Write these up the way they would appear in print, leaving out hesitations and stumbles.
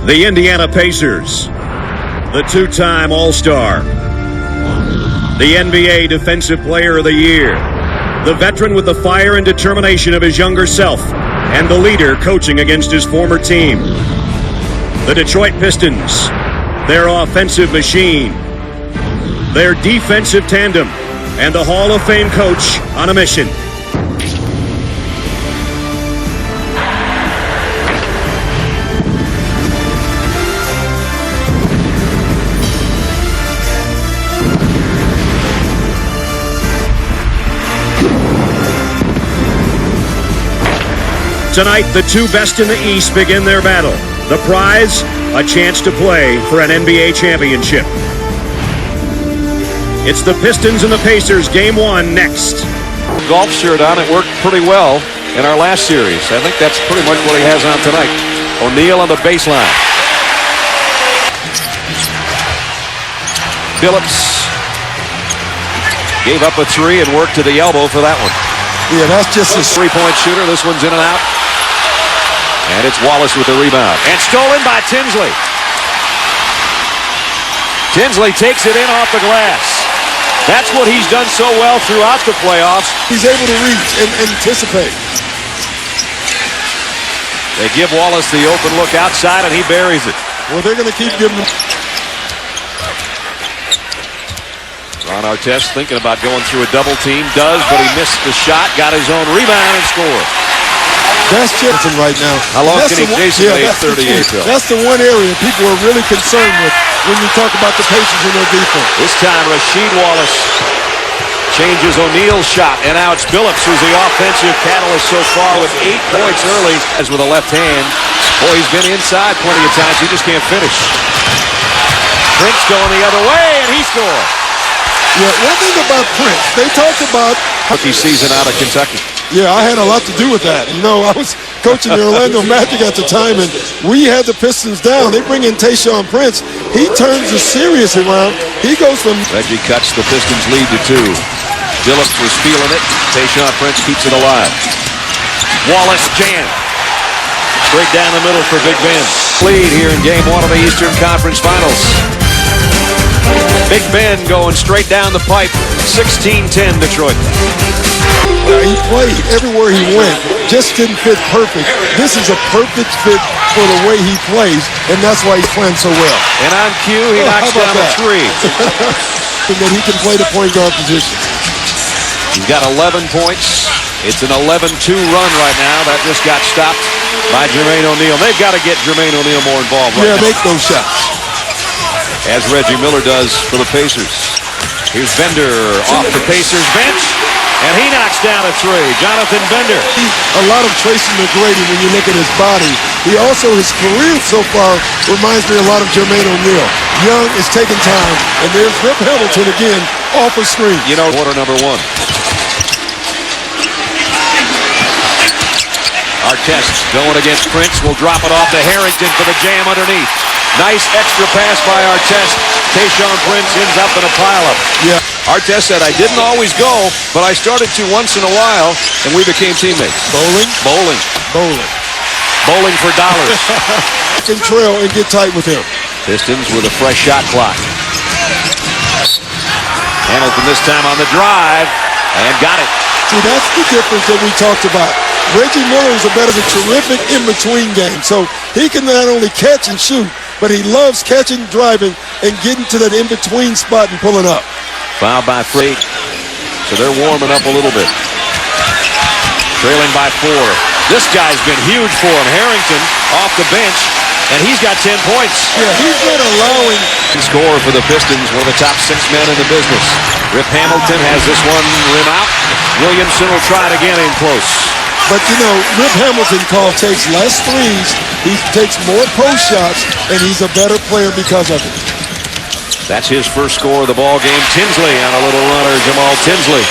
The Indiana Pacers, the two-time All-Star, the NBA Defensive Player of the Year, the veteran with the fire and determination of his younger self, and the leader coaching against his former team. The Detroit Pistons, their offensive machine, their defensive tandem, and the Hall of Fame coach on a mission. Tonight, the two best in the East begin their battle. The prize, a chance to play for an NBA championship. It's the Pistons and the Pacers, Game 1 next. Golf shirt on, it worked pretty well in our last series. I think that's pretty much what he has on tonight. O'Neal on the baseline. Phillips gave up a three and worked to the elbow for that one. Yeah, that's just a three-point shooter. This one's in and out. And it's Wallace with the rebound. And stolen by Tinsley. Tinsley takes it in off the glass. That's what he's done so well throughout the playoffs. He's able to reach and anticipate. They give Wallace the open look outside, and he buries it. Well, they're going to keep giving him. Ron Artest thinking about going through a double team. Does, but he missed the shot. Got his own rebound and scored. That's Jensen right now. How long can he Jason made 38 though? That's the one area people are really concerned with when you talk about the Pacers and their defense. This time Rasheed Wallace changes O'Neal's shot, and now it's Phillips who's the offensive catalyst so far with 8 points early. As with a left hand. Boy, he's been inside plenty of times. He just can't finish. Prince going the other way, and he scored. Yeah, one thing about Prince, they talked about rookie season out of Kentucky. Yeah, I had a lot to do with that. You know, I was coaching the Orlando Magic at the time, and we had the Pistons down. They bring in Tayshaun Prince. He turns the series around. He goes from... Reggie cuts the Pistons lead to 2. Phillips was feeling it. Tayshaun Prince keeps it alive. Wallace jam. Straight down the middle for Big Ben. Lead here in Game 1 of the Eastern Conference Finals. Big Ben going straight down the pipe. 16-10 Detroit. He played everywhere he went. Just didn't fit perfect. This is a perfect fit for the way he plays, and that's why he's playing so well. And on cue, he knocks down a 3. And that he can play the point guard position. He's got 11 points. It's an 11-2 run right now. That just got stopped by Jermaine O'Neal. They've got to get Jermaine O'Neal more involved right now. Yeah, make those shots. As Reggie Miller does for the Pacers. Here's Bender off the Pacers bench, and he knocks down a 3. Jonathan Bender. A lot of Tracy McGrady when you look at his body. He also, his career so far reminds me a lot of Jermaine O'Neal. Young is taking time, and there's Rip Hamilton again off a screen. You know, quarter number 1. Artest going against Prince. Will drop it off to Harrington for the jam underneath. Nice extra pass by Artest. Tayshaun Prince ends up in a pileup. Yeah. Artest said, I didn't always go, but I started to once in a while, and we became teammates. Bowling? Bowling. Bowling. Bowling for dollars. Can trail and get tight with him. Pistons with a fresh shot clock. Hamilton this time on the drive, and got it. See, that's the difference that we talked about. Reggie Miller is a terrific in-between game. So he can not only catch and shoot, but he loves catching, driving, and getting to that in-between spot and pulling up. Fouled by 3. So they're warming up a little bit. Trailing by 4. This guy's been huge for him. Harrington off the bench, and he's got 10 points. Yeah, he's been allowing... Score for the Pistons, one of the top 6 men in the business. Rip Hamilton has this one rim out. Williamson will try it again in close. But, you know, Rip Hamilton takes less threes, he takes more post shots, and he's a better player because of it. That's his first score of the ball game. Tinsley on a little runner, Jamal Tinsley.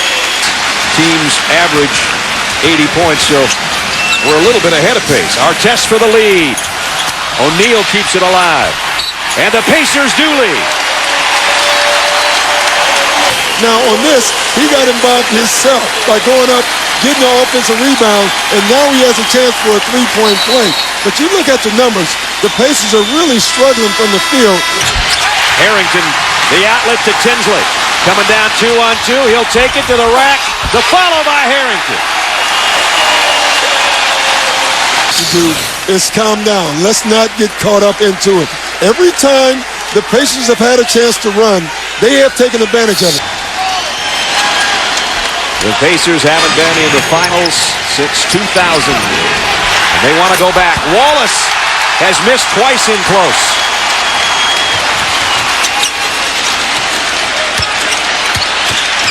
Teams average 80 points, so we're a little bit ahead of pace. Artest for the lead. O'Neal keeps it alive. And the Pacers do lead. Now on this, he got involved himself by going up, getting the offensive rebound, and now he has a chance for a three-point play. But you look at the numbers, the Pacers are really struggling from the field. Harrington, the outlet to Tinsley. Coming down 2-on-2. He'll take it to the rack. The follow by Harrington. To do is calm down. Let's not get caught up into it. Every time the Pacers have had a chance to run, they have taken advantage of it. The Pacers haven't been in the finals since 2000. And they want to go back. Wallace has missed twice in close.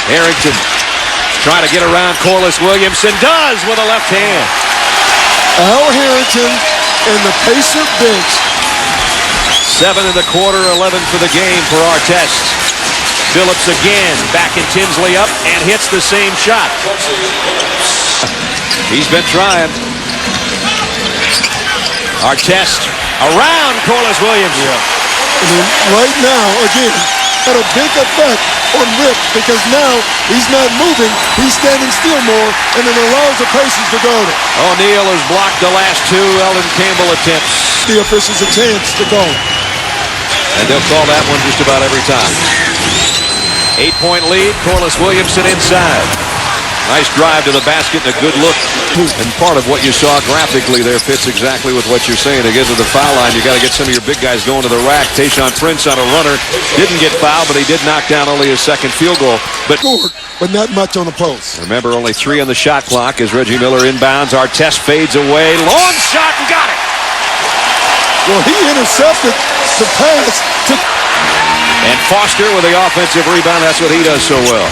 Harrington trying to get around Corliss Williamson. Does with a left hand. Al Harrington and the Pacer bench. 7 in the quarter, 11 for the game for Artest. Phillips again, backing Tinsley up and hits the same shot. He's been trying. Artest around Corliss Williamson. I mean, right now, again, had a big effect on Rip because now he's not moving, he's standing still more, and it allows the Pacers to guard it. O'Neal has blocked the last 2 Eldon Campbell attempts. The officials a chance to go. And they'll call that one just about every time. 8-point lead, Corliss Williamson inside. Nice drive to the basket and a good look. And part of what you saw graphically there fits exactly with what you're saying. To get to the foul line, you got to get some of your big guys going to the rack. Tayshaun Prince on a runner. Didn't get fouled, but he did knock down only his second field goal. But not much on the post. Remember, only 3 on the shot clock as Reggie Miller inbounds. Artest fades away. Long shot and got it. Well, he intercepted the pass to... And Foster with the offensive rebound. That's what he does so well.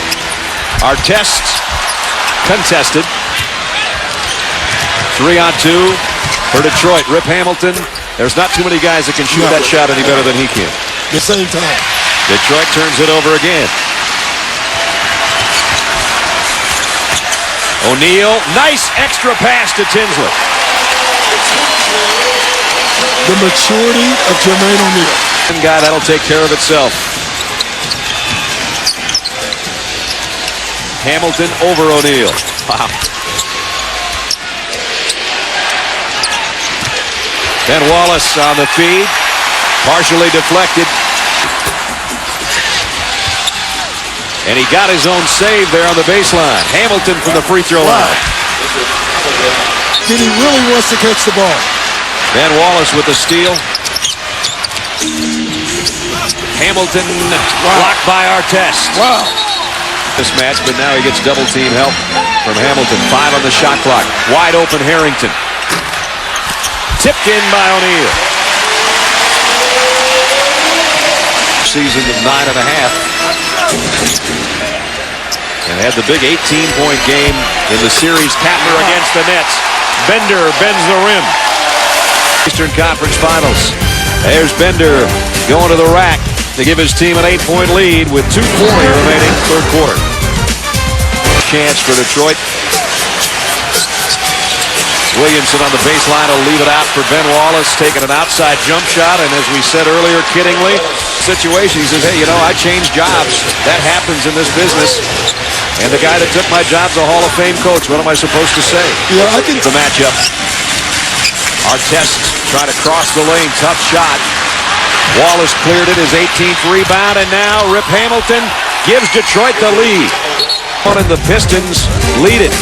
Artest contested. 3-on-2 for Detroit. Rip Hamilton. There's not too many guys that can shoot that shot any better than he can. The same time. Detroit turns it over again. O'Neal. Nice extra pass to Tinsley. The maturity of Jermaine O'Neal. Guy, that'll take care of itself. Hamilton over O'Neal. Wow. Ben Wallace on the feed. Partially deflected. And he got his own save there on the baseline. Hamilton from the free throw line. Then he really wants to catch the ball. Ben Wallace with the steal. Hamilton blocked by Artest. Wow. This match, but now he gets double team help from Hamilton. 5 on the shot clock. Wide open Harrington. Tipped in by O'Neal. Season of 9.5. And had the big 18-point game in the series. Kapler against the Nets. Bender bends the rim. Eastern Conference Finals. There's Bender going to the rack to give his team an 8-point lead with 2:40 remaining third quarter. Chance for Detroit. Williamson on the baseline will leave it out for Ben Wallace, taking an outside jump shot, and as we said earlier, kiddingly, situation, he says, hey, you know, I changed jobs. That happens in this business. And the guy that took my job's a Hall of Fame coach. What am I supposed to say? Yeah, I think the matchup. Artest trying to cross the lane, tough shot. Wallace cleared it, his 18th rebound, and now Rip Hamilton gives Detroit the lead. And the Pistons lead it.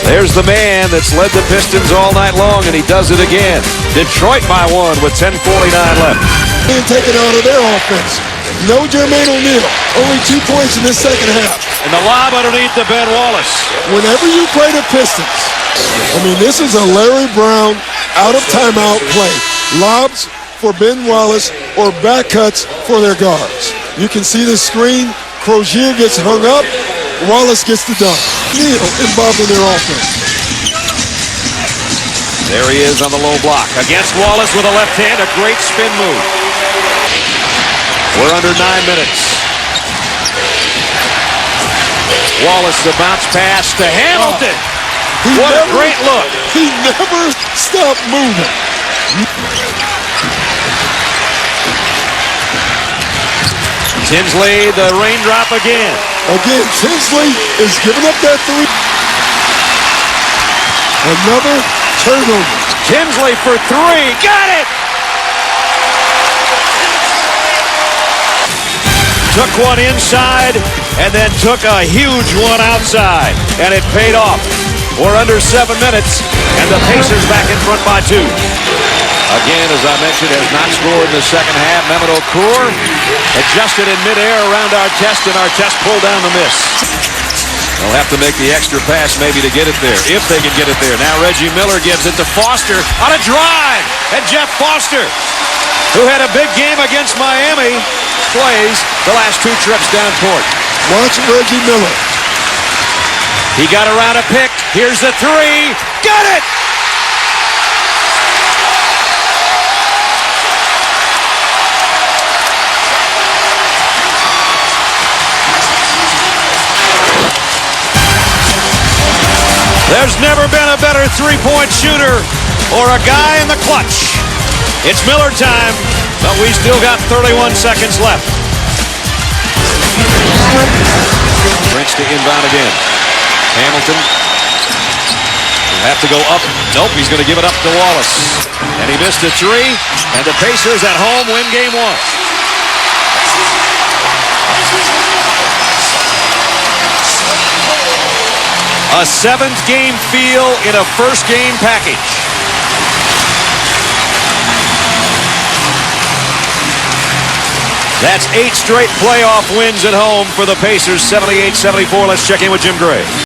There's the man that's led the Pistons all night long, and he does it again. Detroit by 1 with 10:49 left. Being taken out of their offense. No Jermaine O'Neal. Only 2 points in this second half. And the lob underneath to Ben Wallace. Whenever you play the Pistons, I mean, this is a Larry Brown out of timeout play. Lobs for Ben Wallace or back cuts for their guards. You can see the screen. Crozier gets hung up. Wallace gets the dunk. Neal involved in their offense. There he is on the low block. Against Wallace with a left hand. A great spin move. We're under 9 minutes. Wallace, the bounce pass to Hamilton. What a great look. He never stopped moving. Tinsley, the raindrop again. Again, Tinsley is giving up that three. Another turnover. Tinsley for three. Got it! Took one inside and then took a huge one outside. And it paid off. We're under 7 minutes and the Pacers back in front by 2. Again, as I mentioned, has not scored in the second half. Mehmet Okur adjusted in midair around Artest, and Artest pulled down the miss. They'll have to make the extra pass maybe to get it there, if they can get it there. Now Reggie Miller gives it to Foster on a drive. And Jeff Foster, who had a big game against Miami, plays the last 2 trips down court. Watch Reggie Miller. He got around a pick. Here's the three. Got it! There's never been a better three-point shooter or a guy in the clutch. It's Miller time, but we still got 31 seconds left. Prince to inbound again. Hamilton will have to go up. Nope, he's going to give it up to Wallace. And he missed a three, and the Pacers at home win game 1. A 7th game feel in a first game package. That's 8 straight playoff wins at home for the Pacers, 78-74. Let's check in with Jim Gray.